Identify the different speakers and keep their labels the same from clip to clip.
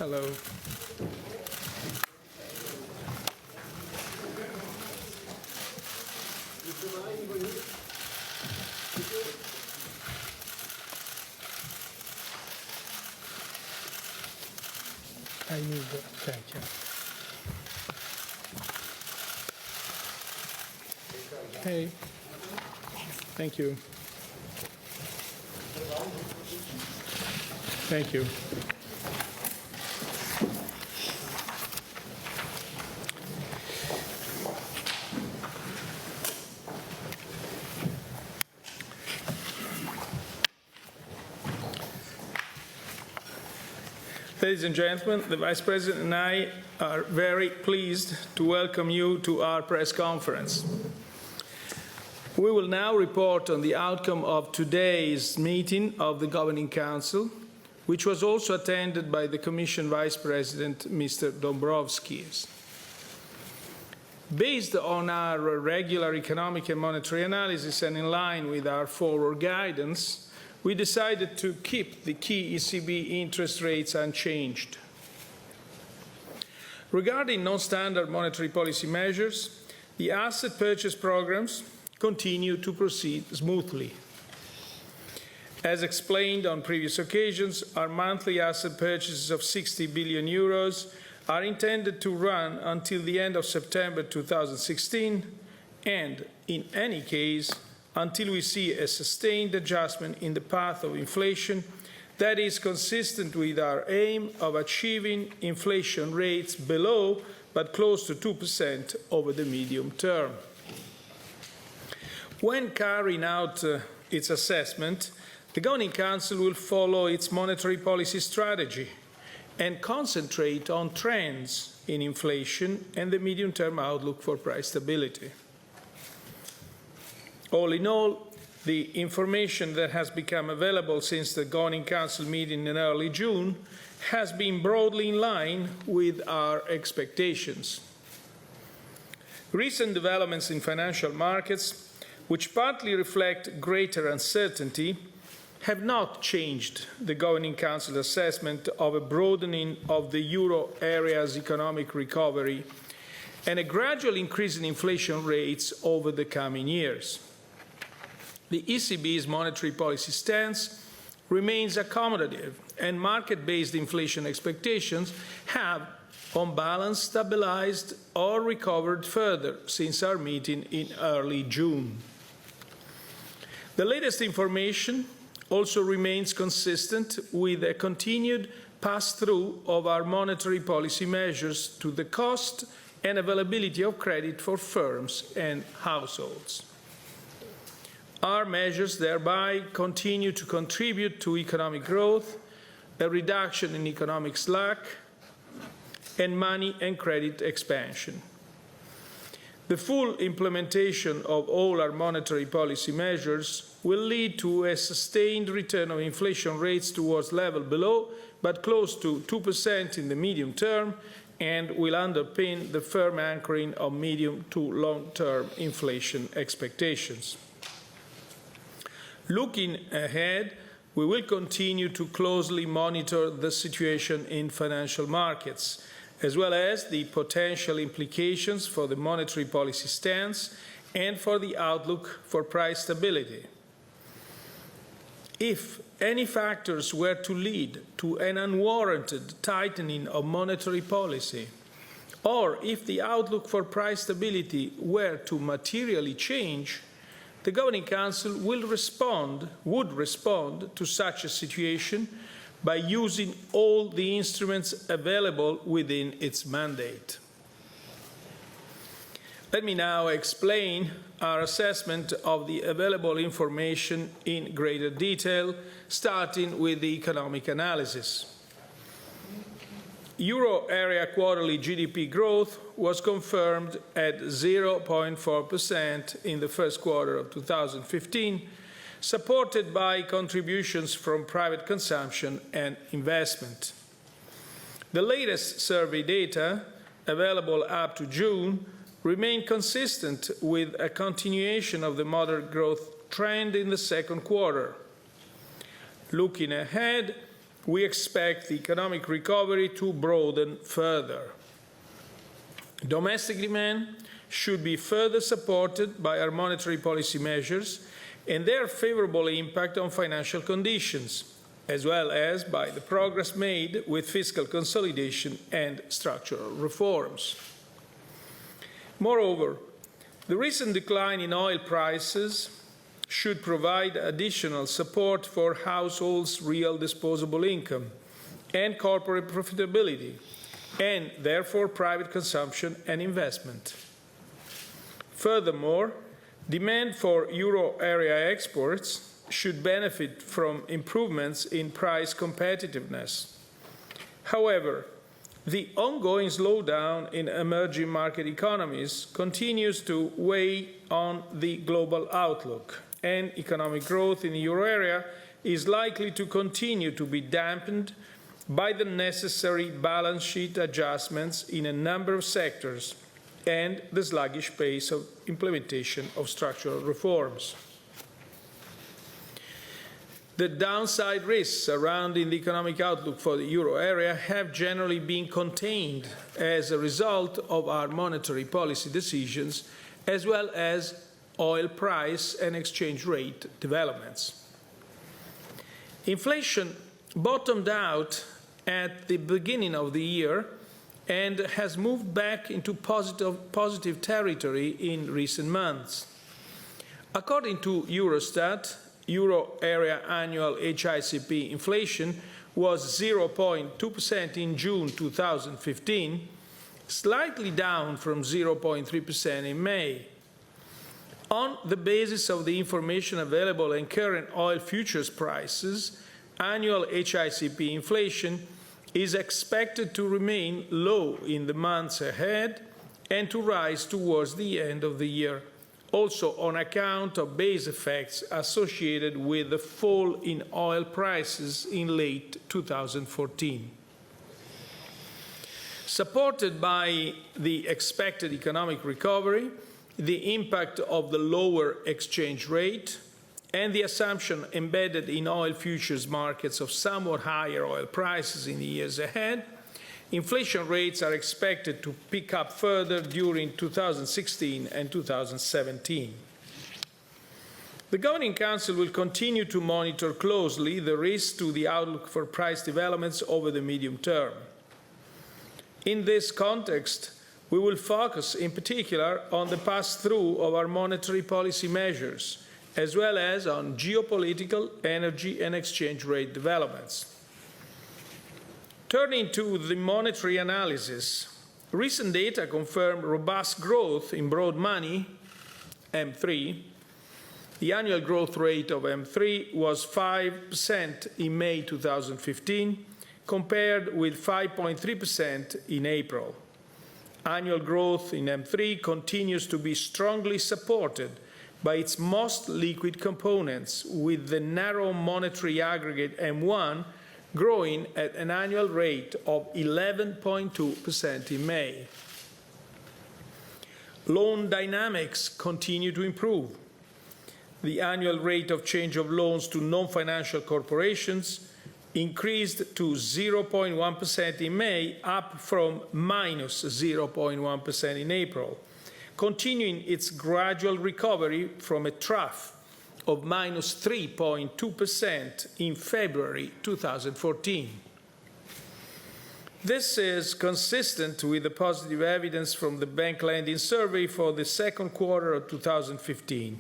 Speaker 1: Hello. I need thank you. Hey, thank you. Thank you. Ladies and gentlemen, the Vice President and I are very pleased to welcome you to our press conference. We will now report on the outcome of today's meeting of the Governing Council, which was also attended by the Commission Vice President, Mr. Dombrovskis. Based on our regular economic and monetary analysis and in line with our forward guidance, we decided to keep the key ECB interest rates unchanged. Regarding non-standard monetary policy measures, the asset purchase programs continue to proceed smoothly. As explained on previous occasions, our monthly asset purchases of 60 billion euros are intended to run until the end of September 2016 and, in any case, until we see a sustained adjustment in the path of inflation that is consistent with our aim of achieving inflation rates below but close to 2% over the medium term. When carrying out its assessment, the Governing Council will follow its monetary policy strategy and concentrate on trends in inflation and the medium-term outlook for price stability. All in all, the information that has become available since the Governing Council meeting in early June has been broadly in line with our expectations. Recent developments in financial markets, which partly reflect greater uncertainty, have not changed the Governing Council assessment of a broadening of the euro area's economic recovery and a gradual increase in inflation rates over the coming years. The ECB's monetary policy stance remains accommodative, and market-based inflation expectations have, on balance, stabilized or recovered further since our meeting in early June. The latest information also remains consistent with a continued pass-through of our monetary policy measures to the cost and availability of credit for firms and households. Our measures thereby continue to contribute to economic growth, a reduction in economic slack, and money and credit expansion. The full implementation of all our monetary policy measures will lead to a sustained return of inflation rates towards level below but close to 2% in the medium term and will underpin the firm anchoring of medium to long-term inflation expectations. Looking ahead, we will continue to closely monitor the situation in financial markets, as well as the potential implications for the monetary policy stance and for the outlook for price stability. If any factors were to lead to an unwarranted tightening of monetary policy, or if the outlook for price stability were to materially change, the Governing Council would respond to such a situation by using all the instruments available within its mandate. Let me now explain our assessment of the available information in greater detail, starting with the economic analysis. Euro area quarterly GDP growth was confirmed at 0.4% in the first quarter of 2015, supported by contributions from private consumption and investment. The latest survey data, available up to June, remain consistent with a continuation of the moderate growth trend in the second quarter. Looking ahead, we expect the economic recovery to broaden further. Domestic demand should be further supported by our monetary policy measures and their favorable impact on financial conditions, as well as by the progress made with fiscal consolidation and structural reforms. Moreover, the recent decline in oil prices should provide additional support for households' real disposable income and corporate profitability, and therefore private consumption and investment. Furthermore, demand for euro area exports should benefit from improvements in price competitiveness. However, the ongoing slowdown in emerging market economies continues to weigh on the global outlook, and economic growth in the euro area is likely to continue to be dampened by the necessary balance sheet adjustments in a number of sectors and the sluggish pace of implementation of structural reforms. The downside risks surrounding the economic outlook for the euro area have generally been contained as a result of our monetary policy decisions, as well as oil price and exchange rate developments. Inflation bottomed out at the beginning of the year and has moved back into positive territory in recent months. According to Eurostat, euro area annual HICP inflation was 0.2% in June 2015, slightly down from 0.3% in May. On the basis of the information available in current oil futures prices, annual HICP inflation is expected to remain low in the months ahead and to rise towards the end of the year, also on account of base effects associated with the fall in oil prices in late 2014. Supported by the expected economic recovery, the impact of the lower exchange rate, and the assumption embedded in oil futures markets of somewhat higher oil prices in the years ahead, inflation rates are expected to pick up further during 2016 and 2017. The Governing Council will continue to monitor closely the risks to the outlook for price developments over the medium term. In this context, we will focus in particular on the pass-through of our monetary policy measures, as well as on geopolitical, energy and exchange rate developments. Turning to the monetary analysis, recent data confirm robust growth in broad money, M3. The annual growth rate of M3 was 5% in May 2015, compared with 5.3% in April. Annual growth in M3 continues to be strongly supported by its most liquid components, with the narrow monetary aggregate M1 growing at an annual rate of 11.2% in May. Loan dynamics continue to improve. The annual rate of change of loans to non-financial corporations increased to 0.1% in May, up from minus 0.1% in April, continuing its gradual recovery from a trough of minus 3.2% in February 2014. This is consistent with the positive evidence from the Bank Lending Survey for the second quarter of 2015.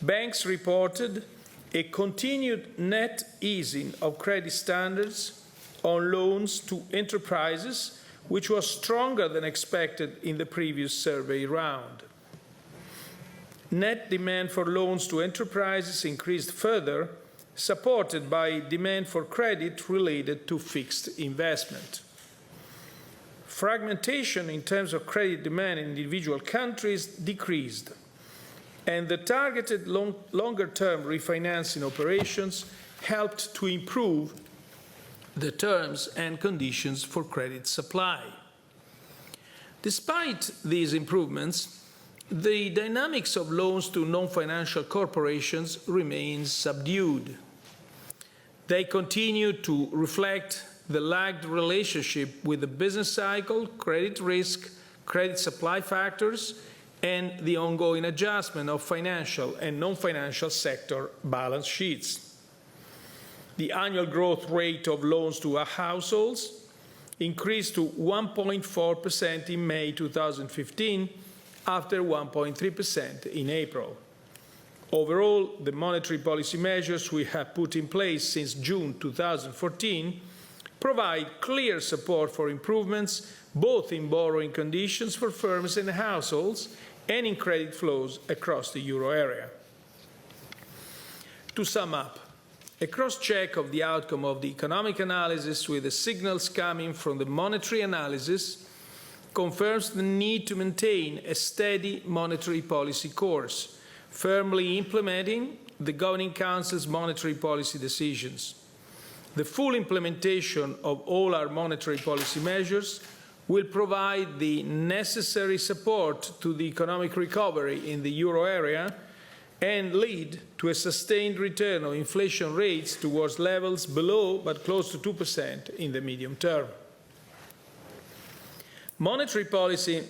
Speaker 1: Banks reported a continued net easing of credit standards on loans to enterprises, which was stronger than expected in the previous survey round. Net demand for loans to enterprises increased further, supported by demand for credit related to fixed investment. Fragmentation in terms of credit demand in individual countries decreased, and the targeted longer-term refinancing operations helped to improve the terms and conditions for credit supply. Despite these improvements, the dynamics of loans to non-financial corporations remains subdued. They continue to reflect the lagged relationship with the business cycle, credit risk, credit supply factors, and the ongoing adjustment of financial and non-financial sector balance sheets. The annual growth rate of loans to households increased to 1.4% in May 2015, after 1.3% in April. Overall, the monetary policy measures we have put in place since June 2014 provide clear support for improvements both in borrowing conditions for firms and households and in credit flows across the euro area. To sum up, a cross-check of the outcome of the economic analysis with the signals coming from the monetary analysis confirms the need to maintain a steady monetary policy course, firmly implementing the Governing Council's monetary policy decisions. The full implementation of all our monetary policy measures will provide the necessary support to the economic recovery in the euro area and lead to a sustained return of inflation rates towards levels below but close to 2% in the medium term. Monetary policy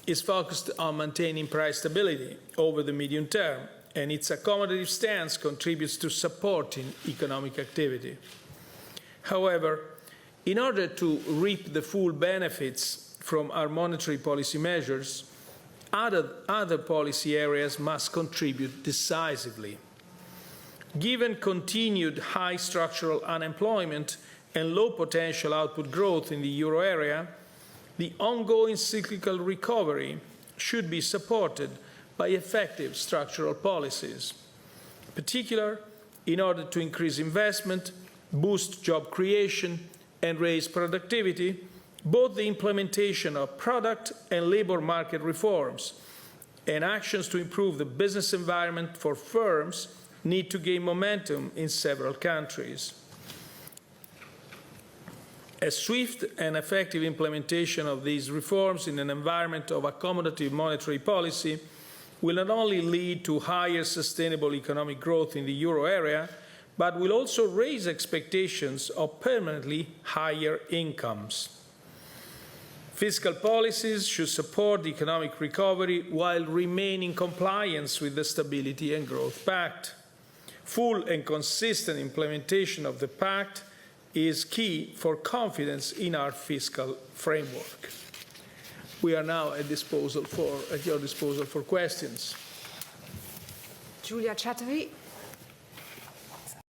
Speaker 1: is focused on maintaining price stability over the medium term, and its accommodative stance contributes to supporting economic activity. However, in order to reap the full benefits from our monetary policy measures, other policy areas must contribute decisively. Given continued high structural unemployment and low potential output growth in the euro area, the ongoing cyclical recovery should be supported by effective structural policies, in particular in order to increase investment, boost job creation, and raise productivity. Both the implementation of product and labor market reforms and actions to improve the business environment for firms need to gain momentum in several countries. A swift and effective implementation of these reforms in an environment of accommodative monetary policy will not only lead to higher sustainable economic growth in the euro area, but will also raise expectations of permanently higher incomes. Fiscal policies should support the economic recovery while remaining in compliance with the Stability and Growth Pact. Full and consistent implementation of the Pact is key for confidence in our fiscal framework. We are now at your disposal for questions.
Speaker 2: Giulia Chatterjee.